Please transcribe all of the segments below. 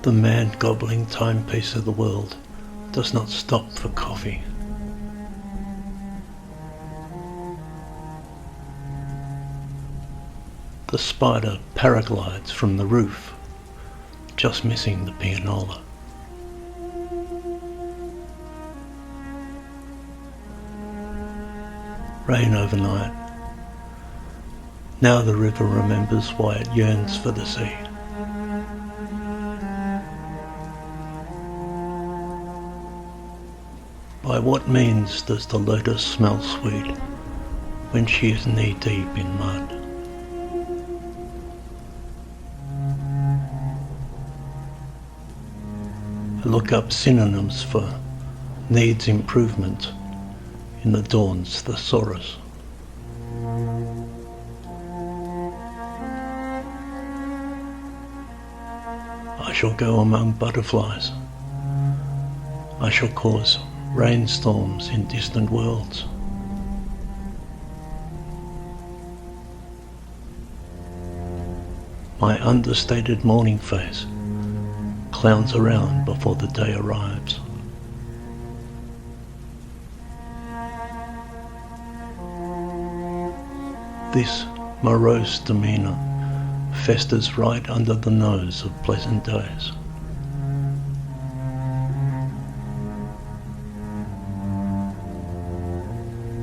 The man-gobbling timepiece of the world does not stop for coffee. The spider paraglides from the roof, just missing the pianola. Rain overnight. Now the river remembers why it yearns for the sea. By what means does the lotus smell sweet when she is knee-deep in mud? I look up synonyms for needs improvement in the dawn's thesaurus. I shall go among butterflies. I shall cause rainstorms in distant worlds. My understated morning face clowns around before the day arrives. This morose demeanour festers right under the nose of pleasant days.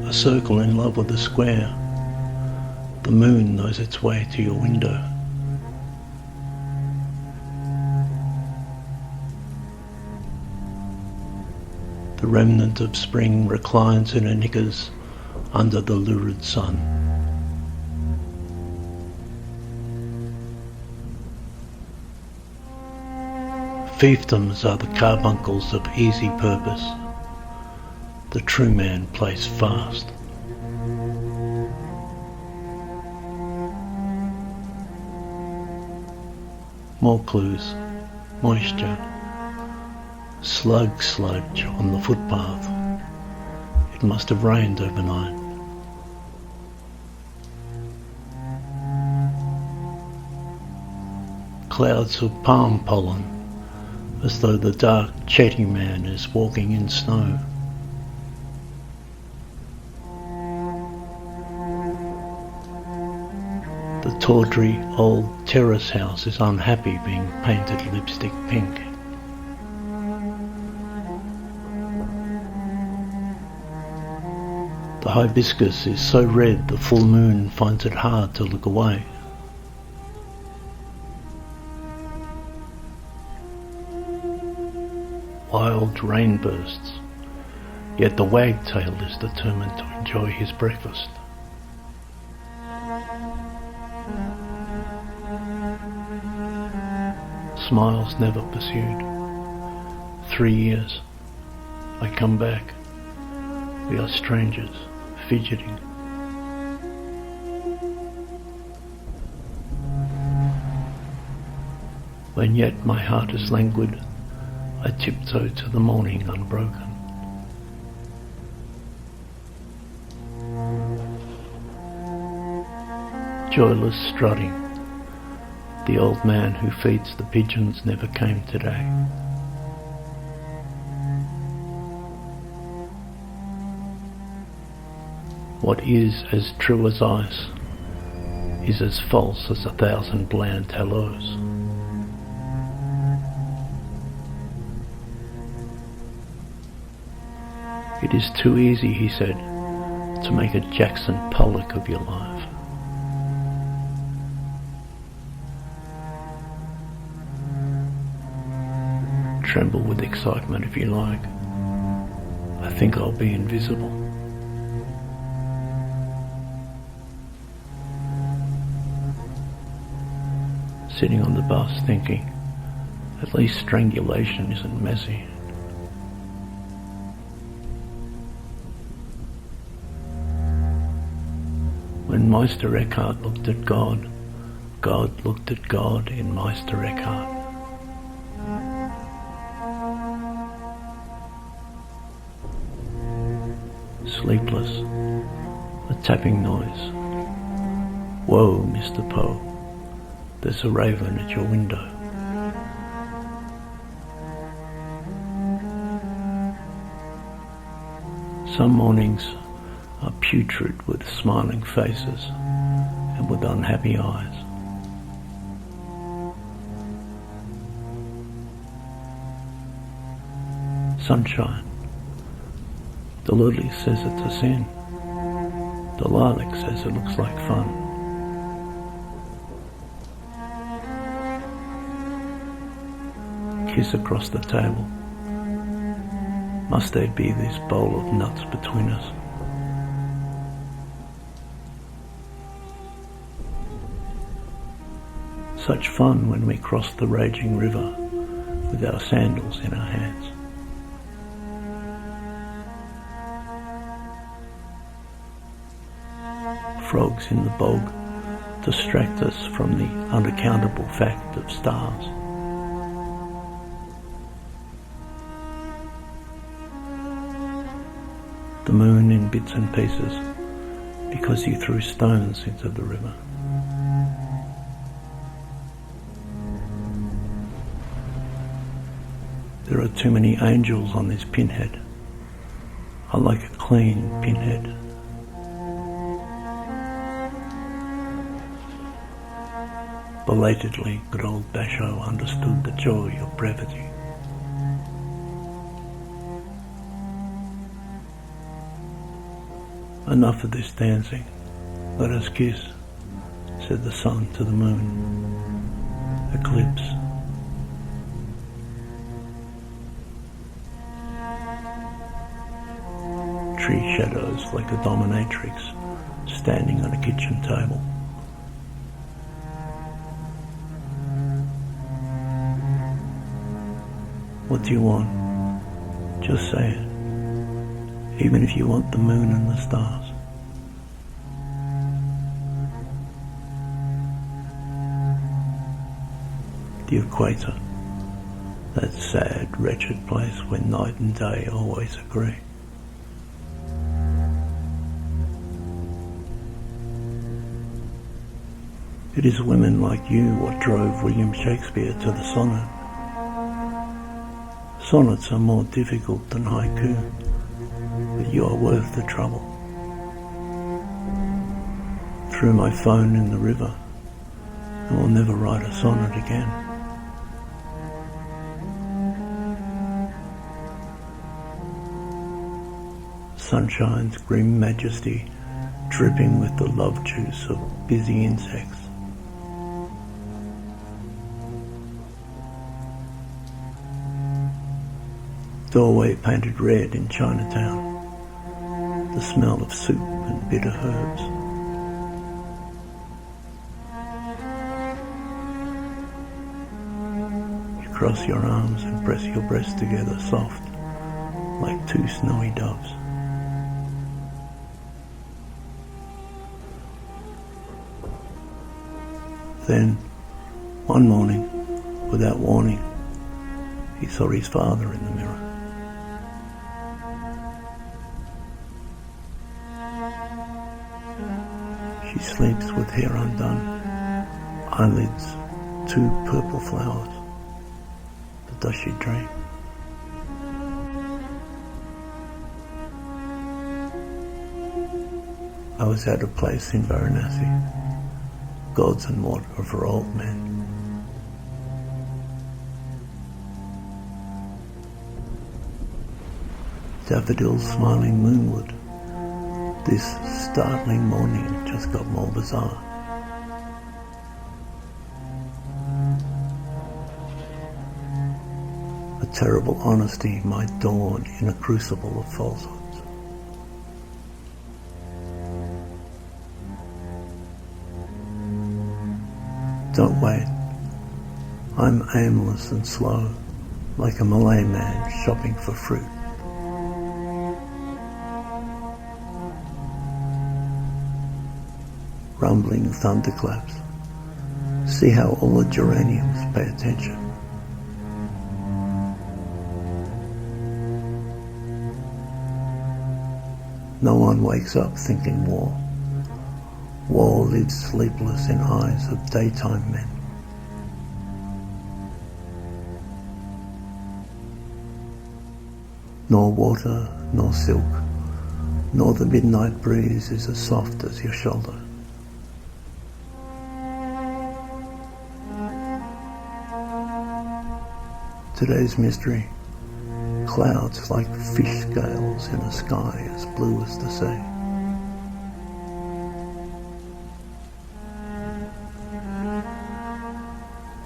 A circle in love with a square. The moon knows its way to your window. The remnant of spring reclines in her knickers under the lurid sun. Fiefdoms are the carbuncles of easy purpose. The true man plays fast. More clues. Moisture. Slug sludge on the footpath. It must have rained overnight. Clouds of palm pollen, as though the dark chetty man is walking in snow. The tawdry old terrace house is unhappy being painted lipstick pink. The hibiscus is so red the full moon finds it hard to look away. Wild rain bursts, yet the wagtail is determined to enjoy his breakfast. Smiles never pursued. 3 years. I come back. We are strangers, fidgeting. When yet my heart is languid, I tiptoe to the morning unbroken. Joyless strutting, the old man who feeds the pigeons never came today. What is as true as ice is as false as 1,000 bland hellos. It is too easy, he said, to make a Jackson Pollock of your life. Tremble with excitement if you like. I think I'll be invisible. Sitting on the bus thinking, at least strangulation isn't messy. When Meister Eckhart looked at God, God looked at God in Meister Eckhart. Sleepless, a tapping noise. Whoa, Mr. Poe, there's a raven at your window. Some mornings are putrid with smiling faces and with unhappy eyes. Sunshine. The lily says it's a sin. The lilac says it looks like fun. Kiss across the table. Must there be this bowl of nuts between us? Such fun when we cross the raging river with our sandals in our hands. Frogs in the bog distract us from the unaccountable fact of stars. The moon in bits and pieces because you threw stones into the river. There are too many angels on this pinhead. I like a clean pinhead. Belatedly, good old Basho understood the joy of brevity. Enough of this dancing. Let us kiss, said the sun to the moon. Eclipse. Tree shadows like a dominatrix standing on a kitchen table. What do you want? Just say it, even if you want the moon and the stars. The equator, that sad, wretched place where night and day always agree. It is women like you what drove William Shakespeare to the sonnet. Sonnets are more difficult than haiku, but you are worth the trouble. Threw my phone in the river and will never write a sonnet again. Sunshine's grim majesty dripping with the love juice of busy insects. Doorway painted red in Chinatown, the smell of soup and bitter herbs. You cross your arms and press your breasts together soft, like two snowy doves. Then, one morning, without warning, he saw his father in the mirror. She sleeps with hair undone, eyelids two purple flowers. But does she dream? I was at a place in Varanasi, gods and water for old men. Daffodils smiling moonward. This startling morning just got more bizarre. A terrible honesty might dawn in a crucible of falsehoods. Don't wait. I'm aimless and slow, like a Malay man shopping for fruit. Rumbling thunderclaps. See how all the geraniums pay attention. No one wakes up thinking war. War lives sleepless in eyes of daytime men. Nor water, nor silk, nor the midnight breeze is as soft as your shoulder. Today's mystery, clouds like fish scales in a sky as blue as the sea.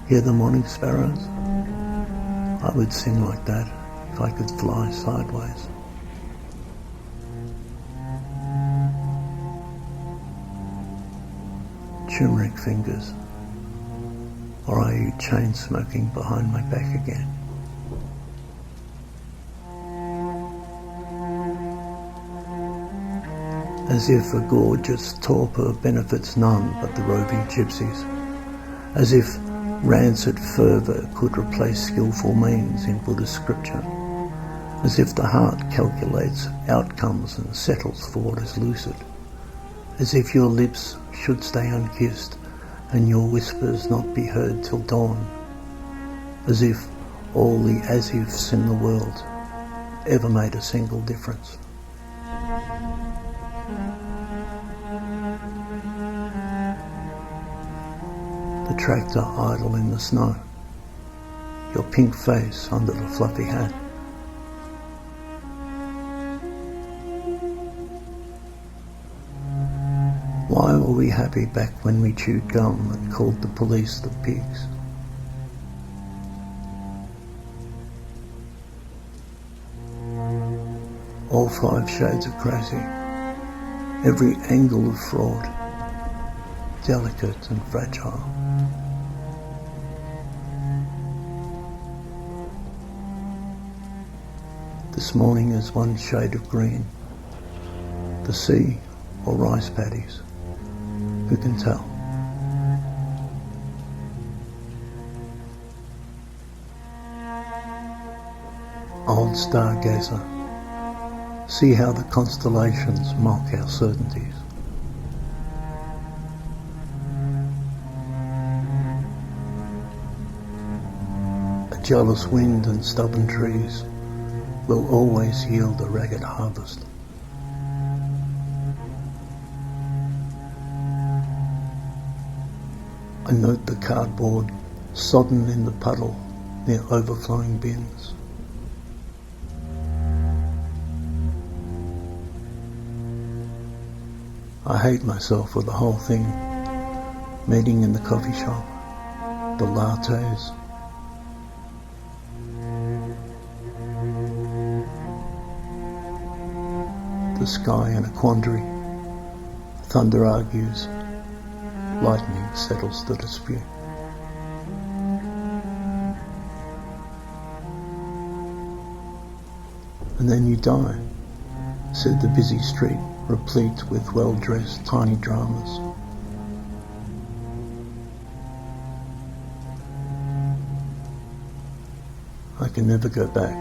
Hear the morning sparrows? I would sing like that if I could fly sideways. Turmeric fingers, or are you chain smoking behind my back again? As if a gorgeous torpor benefits none but the roving gypsies, as if rancid fervour could replace skillful means in Buddhist scripture, as if the heart calculates outcomes and settles for what is lucid, as if your lips should stay unkissed and your whispers not be heard till dawn, as if all the as-ifs in the world ever made a single difference. The tractor idle in the snow, your pink face under the fluffy hat. Why were we happy back when we chewed gum and called the police the pigs? All 5 shades of crazy, every angle of fraud, delicate and fragile. This morning is 1 shade of green, the sea or rice paddies, who can tell? Old stargazer, see how the constellations mock our certainties. A jealous wind and stubborn trees will always yield a ragged harvest. I note the cardboard sodden in the puddle near overflowing bins. I hate myself for the whole thing. Meeting in the coffee shop, the lattes, the sky in a quandary. Thunder argues, lightning settles the dispute. And then you die, said the busy street, replete with well-dressed tiny dramas. I can never go back.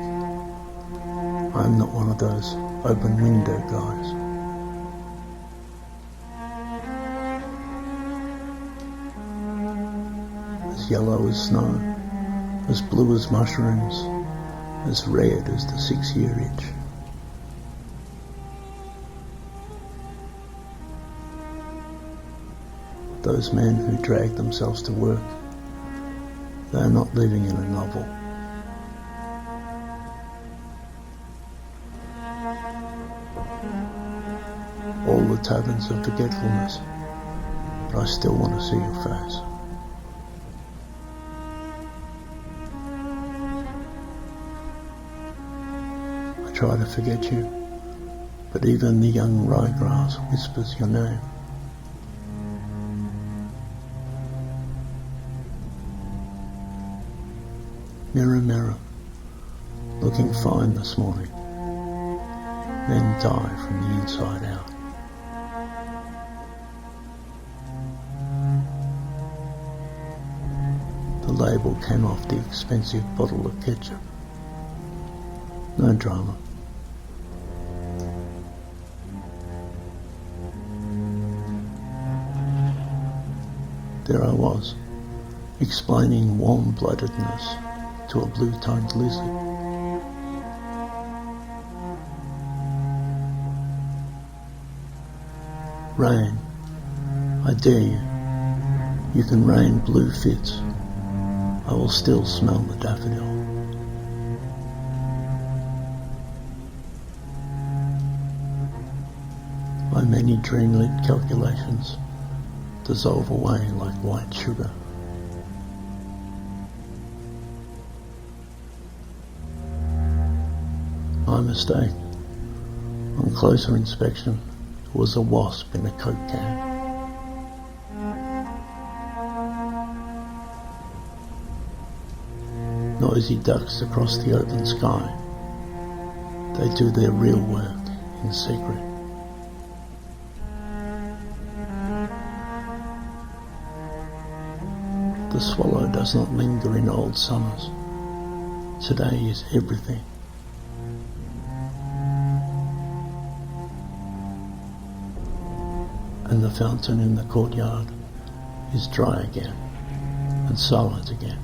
I'm not one of those open window guys. As yellow as snow, as blue as mushrooms, as red as the 6-year itch. Those men who drag themselves to work, they are not living in a novel. All the taverns of forgetfulness, but I still want to see your face. I try to forget you, but even the young ryegrass whispers your name. Mirror, mirror, looking fine this morning, men die from the inside out. The label came off the expensive bottle of ketchup. No drama. There I was, explaining warm-bloodedness to a blue-tongued lizard. Rain, I dare you. You can rain blue fits. I will still smell the daffodil. My many dream-lit calculations dissolve away like white sugar. My mistake. On closer inspection, it was a wasp in a Coke can. Noisy ducks across the open sky. They do their real work in secret. The swallow does not linger in old summers. Today is everything. And the fountain in the courtyard is dry again and silent again.